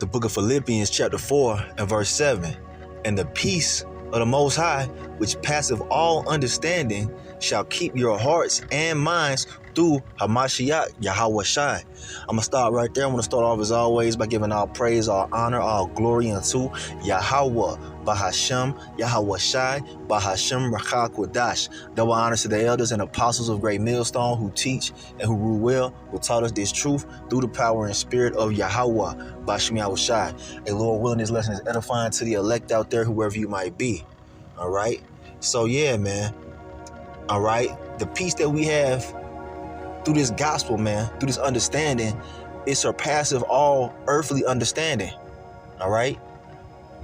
the book of Philippians chapter 4 and verse 7. And the peace of the Most High, which passeth all understanding, shall keep your hearts and minds through Hamashiach, YAHAWASHI. I'm going to start right there. I'm going to start off as always by giving all praise, all honor, all glory unto Yahweh, Bahashem, YAHAWASHI, Bahashem, Rakha Kodash. Double honors to the elders and apostles of Great Millstone who teach and who rule well, who taught us this truth through the power and spirit of Yahweh, Bahashem Yahushai. A Lord willing, this lesson is edifying to the elect out there, whoever you might be. All right. So yeah, man. All right. The peace that we have through this gospel, man, through this understanding, it surpasses all earthly understanding. All right.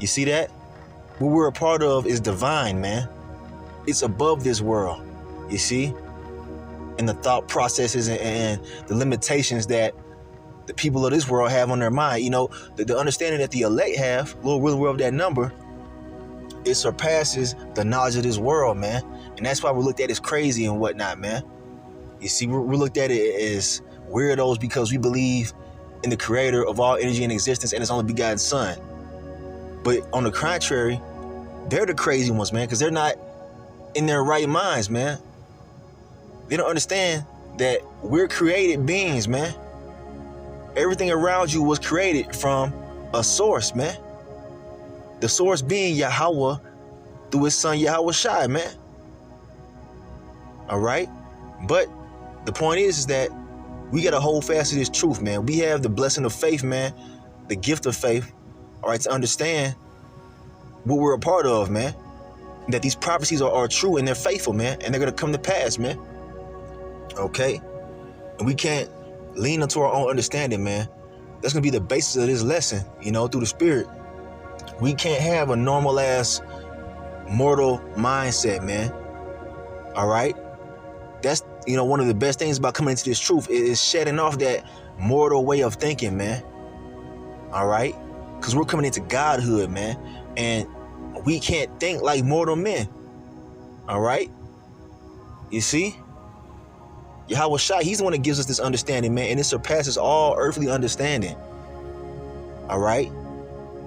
You see that? What we're a part of is divine, man. It's above this world. You see? And the thought processes and the limitations that the people of this world have on their mind. You know, the understanding that the elect have, Lord willing, we're of that number. It surpasses the knowledge of this world, man. And that's why we're looked at as crazy and whatnot, man. You see, we're looked at it as weirdos because we believe in the creator of all energy and existence and his only begotten son. But on the contrary, they're the crazy ones, man, because they're not in their right minds, man. They don't understand that we're created beings, man. Everything around you was created from a source, man. The source being Yahweh through his son YAHAWASHI, man. All right? But the point is that we got to hold fast to this truth, man. We have the blessing of faith, man, the gift of faith, all right, to understand what we're a part of, man. That these prophecies are true and they're faithful, man, and they're going to come to pass, man. Okay? And we can't lean into our own understanding, man. That's going to be the basis of this lesson, you know, through the Spirit. We can't have a normal ass mortal mindset, man. All right? That's, you know, one of the best things about coming into this truth is shedding off that mortal way of thinking, man. All right? Because we're coming into godhood, man. And we can't think like mortal men. All right? You see? YAHAWASHI, he's the one that gives us this understanding, man. And it surpasses all earthly understanding. All right?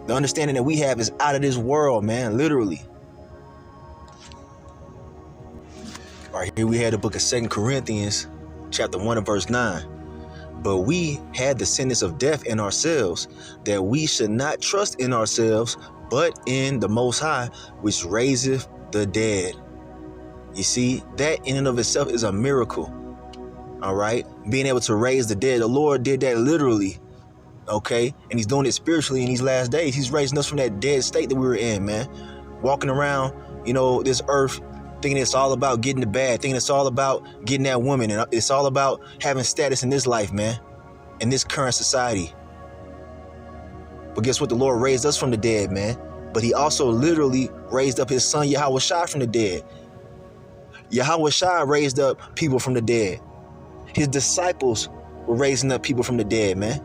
The understanding that we have is out of this world, man, literally. All right, here we had the book of 2 Corinthians, chapter 1 and verse 9. But we had the sentence of death in ourselves, that we should not trust in ourselves, but in the Most High, which raiseth the dead. You see, that in and of itself is a miracle. All right, being able to raise the dead. The Lord did that literally. Okay, and he's doing it spiritually in these last days. He's raising us from that dead state that we were in, man. Walking around, you know, this earth, thinking it's all about getting the bag, thinking it's all about getting that woman, and it's all about having status in this life, man, in this current society. But guess what? The Lord raised us from the dead, man. But he also literally raised up his son YAHAWASHI from the dead. YAHAWASHI raised up people from the dead. His disciples were raising up people from the dead, man.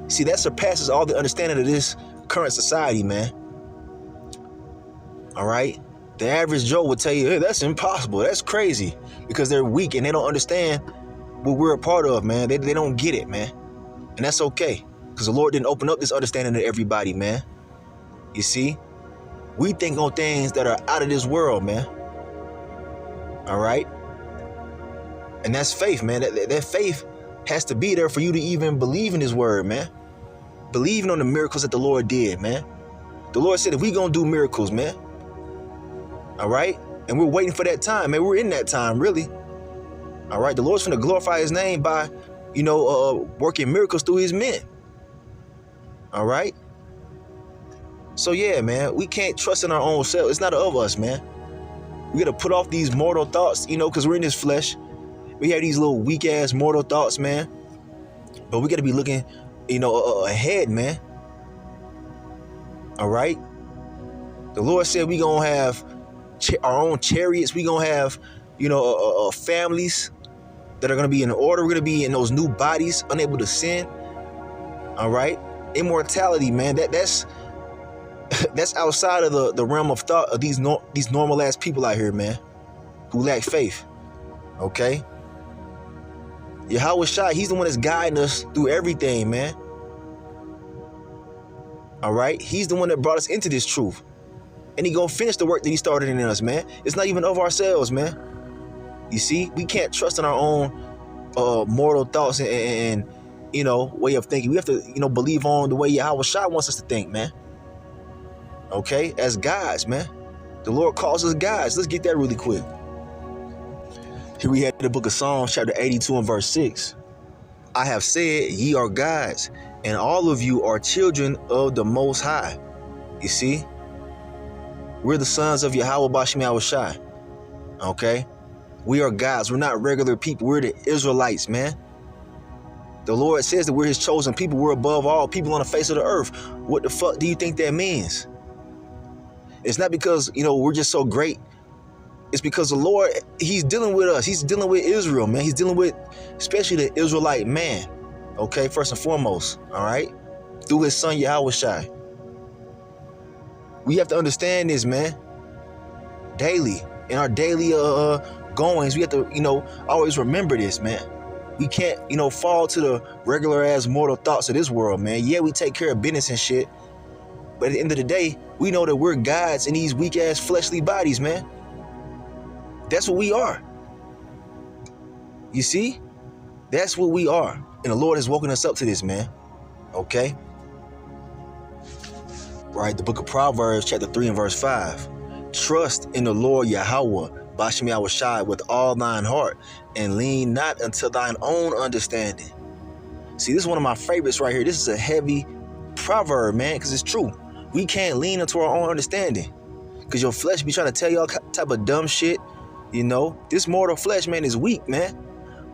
See, that surpasses all the understanding of this current society, man. All right? The average Joe would tell you, hey, that's impossible. That's crazy. Because they're weak and they don't understand what we're a part of, man. They don't get it, man. And that's okay. Because the Lord didn't open up this understanding to everybody, man. You see? We think on things that are out of this world, man. All right? And that's faith, man. That faith has to be there for you to even believe in his word, man. Believing on the miracles that the Lord did, man. The Lord said, if we gonna do miracles, man. All right? And we're waiting for that time, man. We're in that time, really. All right? The Lord's gonna glorify his name by, you know, working miracles through his men. All right? So, yeah, man, we can't trust in our own self. It's not of us, man. We gotta put off these mortal thoughts, you know, because we're in this flesh. We have these little weak-ass mortal thoughts, man. But we gotta be looking, you know, ahead, man. All right? The Lord said we gonna have our own chariots. We gonna have, you know, families that are gonna be in order. We're gonna be in those new bodies, unable to sin. All right? Immortality, man. That's outside of the realm of thought of these normal ass people out here, man, who lack faith. Okay? YAHAWASHI, he's the one that's guiding us through everything, man. All right? He's the one that brought us into this truth. And he gonna finish the work that he started in us, man. It's not even of ourselves, man. You see, we can't trust in our own mortal thoughts and way of thinking. We have to, believe on the way YAHAWASHI wants us to think, man. Okay? As gods, man. The Lord calls us gods. Let's get that really quick. Here we have the book of Psalms, chapter 82 and verse 6. I have said, ye are gods, and all of you are children of the Most High. You see? We're the sons of YAHAWASHI. Okay? We are gods. We're not regular people. We're the Israelites, man. The Lord says that we're his chosen people. We're above all people on the face of the earth. What the fuck do you think that means? It's not because, we're just so great. It's because the Lord, he's dealing with us. He's dealing with Israel, man. He's dealing with especially the Israelite man. Okay, first and foremost, all right? Through his son, YAHAWASHI. We have to understand this, man. Daily. In our daily goings, we have to, always remember this, man. We can't, fall to the regular ass mortal thoughts of this world, man. Yeah, we take care of business and shit. But at the end of the day, we know that we're gods in these weak ass fleshly bodies, man. That's what we are. You see? That's what we are. And the Lord has woken us up to this, man. Okay? Right, the book of Proverbs, chapter 3 and verse 5. Trust in the Lord Yahweh, Bashem YAHAWASHI, with all thine heart, and lean not unto thine own understanding. See, this is one of my favorites right here. This is a heavy proverb, man, because it's true. We can't lean into our own understanding. Because your flesh be trying to tell you all type of dumb shit. This mortal flesh, man, is weak, man.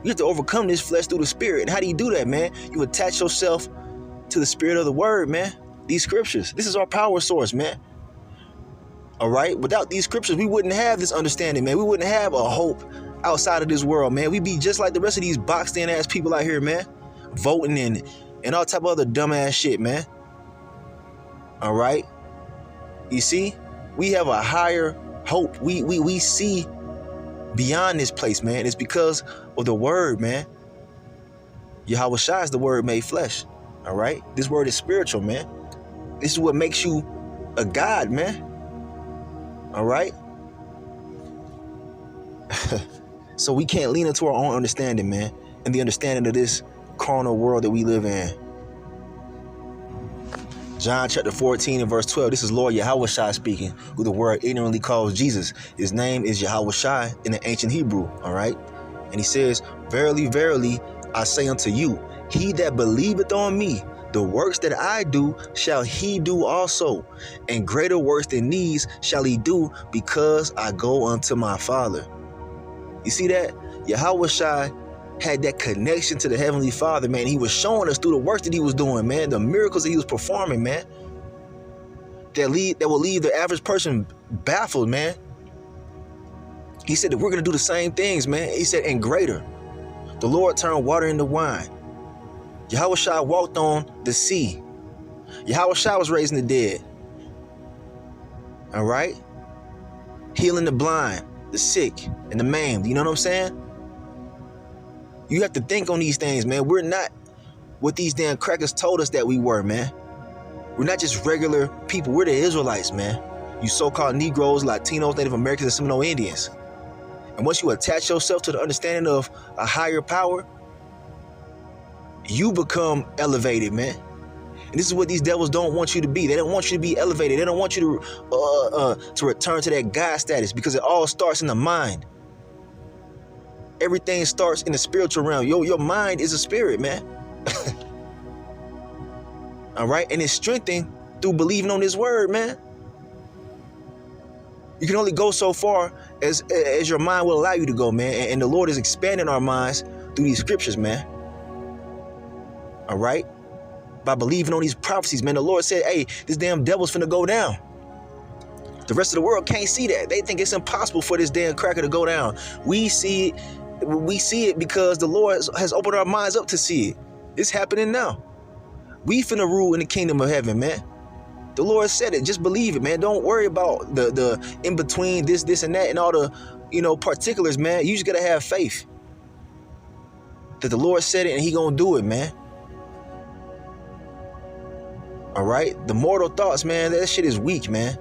You have to overcome this flesh through the spirit. And how do you do that, man? You attach yourself to the spirit of the word, man. These scriptures. This is our power source, man. All right? Without these scriptures, we wouldn't have this understanding, man. We wouldn't have a hope outside of this world, man. We'd be just like the rest of these boxed-in ass people out here, man. Voting and all type of other dumbass shit, man. All right? You see? We have a higher hope. We see beyond this place, man. It's because of the word, man. YAHAWASHI is the word made flesh. All right? This word is spiritual, man. This is what makes you a god, man. All right? So we can't lean into our own understanding, man, and the understanding of this carnal world that we live in. John chapter 14 and verse 12. This is Lord YAHAWASHI speaking, who the world ignorantly calls Jesus. His name is YAHAWASHI in the ancient Hebrew. All right? And he says, verily, verily, I say unto you, he that believeth on me, the works that I do shall he do also, and greater works than these shall he do, because I go unto my Father. You see that? YAHAWASHI had that connection to the Heavenly Father, man. He was showing us through the work that he was doing, man, the miracles that he was performing, man, that will leave the average person baffled, man. He said that we're going to do the same things, man. He said, and greater. The Lord turned water into wine. YAHAWASHI walked on the sea. YAHAWASHI was raising the dead. All right? Healing the blind, the sick, and the maimed. You know what I'm saying? You have to think on these things, man. We're not what these damn crackers told us that we were, man. We're not just regular people. We're the Israelites, man. You so-called Negroes, Latinos, Native Americans, and Seminole Indians. And once you attach yourself to the understanding of a higher power, you become elevated, man. And this is what these devils don't want you to be. They don't want you to be elevated. They don't want you to return to that God status, because it all starts in the mind. Everything starts in the spiritual realm. Your mind is a spirit, man. All right? And it's strengthened through believing on this word, man. You can only go so far as your mind will allow you to go, man. And the Lord is expanding our minds through these scriptures, man. All right? By believing on these prophecies, man. The Lord said, hey, this damn devil's finna go down. The rest of the world can't see that. They think it's impossible for this damn cracker to go down. We see it because the Lord has opened our minds up to see it. It's happening now. We finna rule in the kingdom of heaven, man. The Lord said it. Just believe it, man. Don't worry about the in between this and that and all the particulars, man. You just gotta have faith that the Lord said it and he gonna do it, man. All right, the mortal thoughts, man, that shit is weak, man.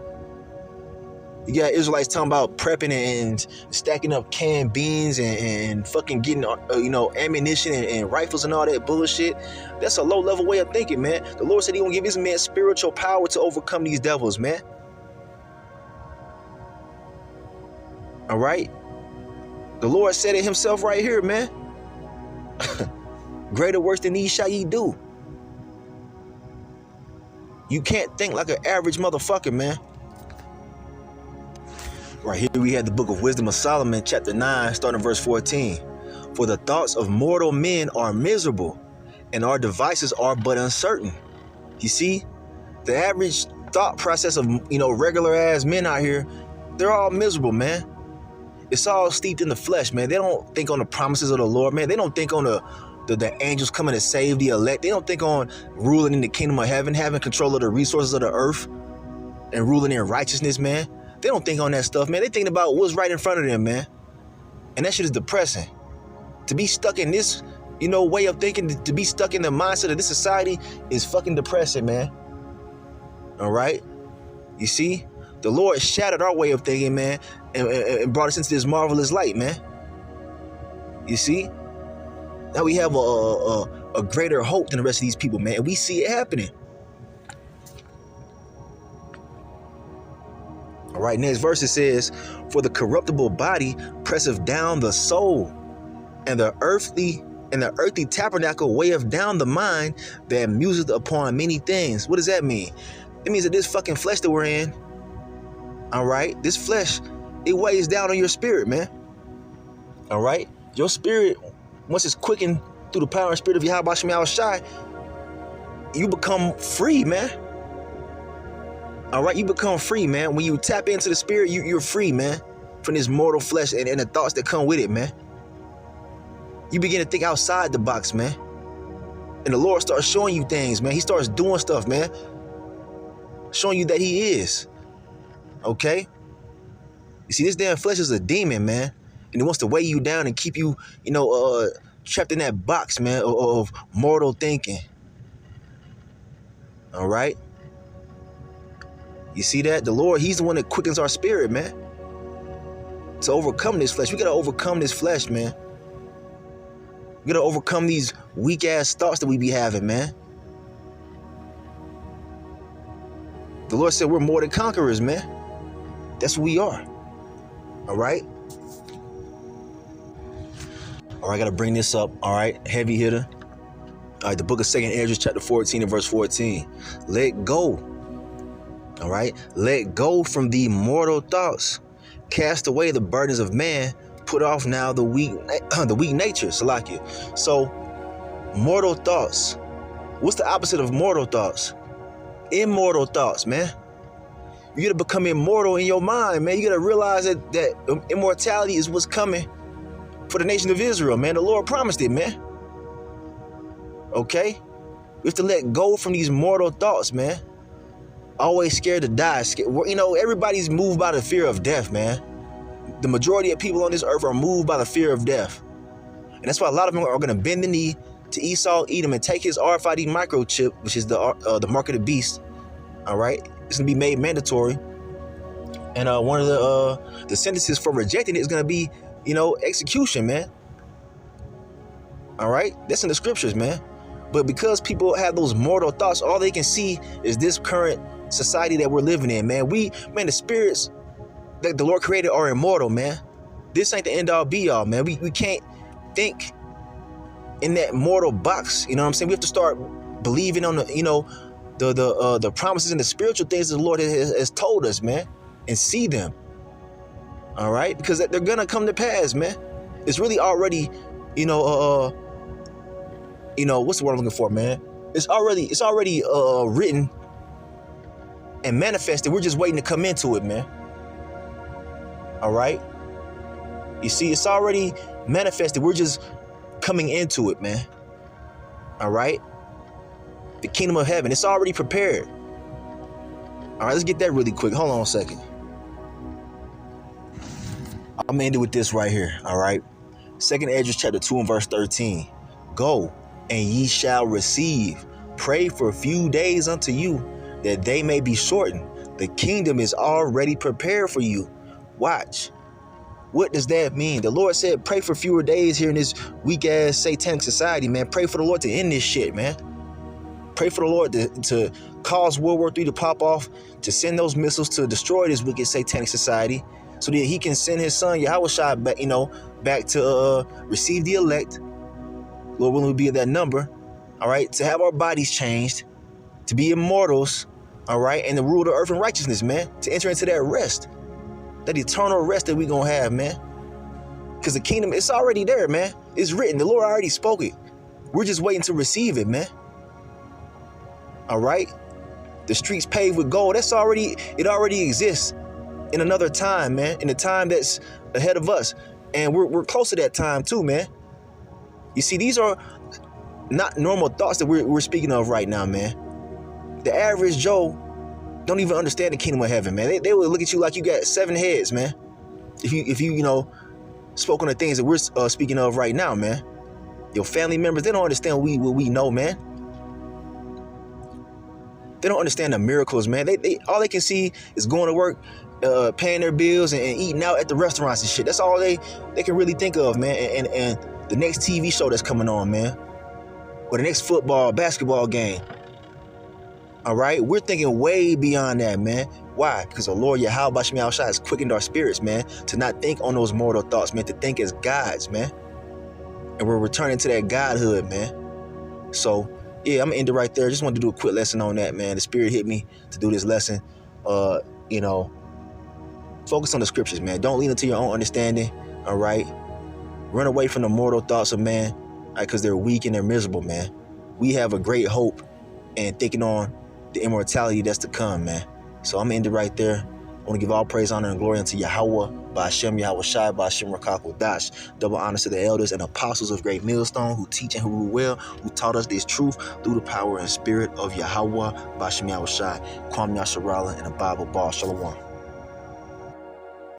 You got Israelites talking about prepping and stacking up canned beans and fucking getting, ammunition and rifles and all that bullshit. That's a low level way of thinking, man. The Lord said he gonna give his man spiritual power to overcome these devils, man. All right. The Lord said it himself right here, man. Greater works than these shall ye do. You can't think like an average motherfucker, man. Right here we have the book of Wisdom of Solomon, chapter 9, starting verse 14. For the thoughts of mortal men are miserable, and our devices are but uncertain. You see, the average thought process of, regular ass men out here, they're all miserable, man. It's all steeped in the flesh, man. They don't think on the promises of the Lord, man. They don't think on the angels coming to save the elect. They don't think on ruling in the kingdom of heaven, having control of the resources of the earth, and ruling in righteousness, man. They don't think on that stuff, man. They think about what's right in front of them, man. And that shit is depressing. To be stuck in this, way of thinking, to be stuck in the mindset of this society is fucking depressing, man. All right? You see? The Lord shattered our way of thinking, man, and brought us into this marvelous light, man. You see? Now we have a greater hope than the rest of these people, man. And we see it happening. All right, next verse it says, for the corruptible body presseth down the soul, and the earthly tabernacle weigheth down the mind that museth upon many things. What does that mean? It means that this fucking flesh that we're in, all right, this flesh, it weighs down on your spirit, man. All right, your spirit, once it's quickened through the power and spirit of YAHAWASHI, you become free, man. All right, you become free, man. When you tap into the spirit, you're free, man, from this mortal flesh and the thoughts that come with it, man. You begin to think outside the box, man. And the Lord starts showing you things, man. He starts doing stuff, man. Showing you that he is. Okay? You see, this damn flesh is a demon, man. And it wants to weigh you down and keep you, trapped in that box, man, of mortal thinking. All right? You see that? The Lord, he's the one that quickens our spirit, man. To overcome this flesh. We got to overcome this flesh, man. We got to overcome these weak-ass thoughts that we be having, man. The Lord said we're more than conquerors, man. That's what we are. All right? All right, I got to bring this up. All right, heavy hitter. All right, the book of 2 Ezra, chapter 14 and verse 14. Let go. All right, let go from the mortal thoughts. Cast away the burdens of man. Put off now the weak nature, Salakia. So, mortal thoughts. What's the opposite of mortal thoughts? Immortal thoughts, man. You gotta become immortal in your mind, man. You gotta realize that immortality is what's coming for the nation of Israel, man. The Lord promised it, man. Okay? We have to let go from these mortal thoughts, man. Always scared to die. Everybody's moved by the fear of death, man. The majority of people on this earth are moved by the fear of death. And that's why a lot of them are going to bend the knee to Esau, Edom, and take his RFID microchip, which is the mark of the beast. All right? It's going to be made mandatory. And one of the sentences for rejecting it is going to be, execution, man. All right? That's in the scriptures, man. But because people have those mortal thoughts, all they can see is this current society that we're living in, man. The spirits that the Lord created are immortal, man. This ain't the end all be all, man. We can't think in that mortal box. You know what I'm saying? We have to start believing on the promises and the spiritual things that the Lord has told us, man, and see them. All right, because they're gonna come to pass, man. It's really already, what's the word I'm looking for, man? It's already written and manifested. We're just waiting to come into it, man. All right. You see, it's already manifested. We're just coming into it, man. All right. The kingdom of heaven, it's already prepared. All right, let's get that really quick. Hold on a second. I'm gonna end it with this right here. All right. 2 Ezra chapter 2 and verse 13. Go, and ye shall receive Pray for a few days unto you, that they may be shortened. The kingdom is already prepared for you. Watch. What does that mean? The Lord said, pray for fewer days here in this weak-ass satanic society, man. Pray for the Lord to end this shit, man. Pray for the Lord to cause World War III to pop off, to send those missiles to destroy this wicked satanic society, so that he can send his son, YAHAWASHI, back, back to receive the elect. Lord willing, we be at that number, all right, to have our bodies changed, to be immortals, all right, and to rule the earth in righteousness, man, to enter into that rest, that eternal rest that we gonna have, man. Because the kingdom, it's already there, man. It's written. The Lord already spoke it. We're just waiting to receive it, man. All right? The streets paved with gold, it already exists in another time, man, in a time that's ahead of us. And we're close to that time too, man. You see, these are not normal thoughts that we're speaking of right now, man. The average Joe don't even understand the kingdom of heaven, man. They will look at you like you got 7 heads, man. If you spoke on the things that we're speaking of right now, man. Your family members, they don't understand what we know, man. They don't understand the miracles, man. They all they can see is going to work, paying their bills and eating out at the restaurants and shit. That's all they can really think of, man. And the next TV show that's coming on, man, or the next football, basketball game. All right, we're thinking way beyond that, man. Why? Because the Lord YAHAWASHI has quickened our spirits, man, to not think on those mortal thoughts, man, to think as gods, man. And we're returning to that godhood, man. So yeah, I'm gonna end it right there. Just wanted to do a quick lesson on that, man. The Spirit hit me to do this lesson. Focus on the scriptures, man. Don't lean into your own understanding. All right, run away from the mortal thoughts of man, because they're weak and they're miserable, man. We have a great hope and thinking on the immortality that's to come, man. So I'm gonna end it right there. I want to give all praise, honor, and glory unto Yahweh, by Hashem, YAHAWASHI, by Hashem, Dash. Double honors to the elders and apostles of Great Millstone, who teach and who rule well, who taught us this truth through the power and spirit of Yahweh, by Hashem, YAHAWASHI. Kwam Yasharala and the Bible Ball. Shalom.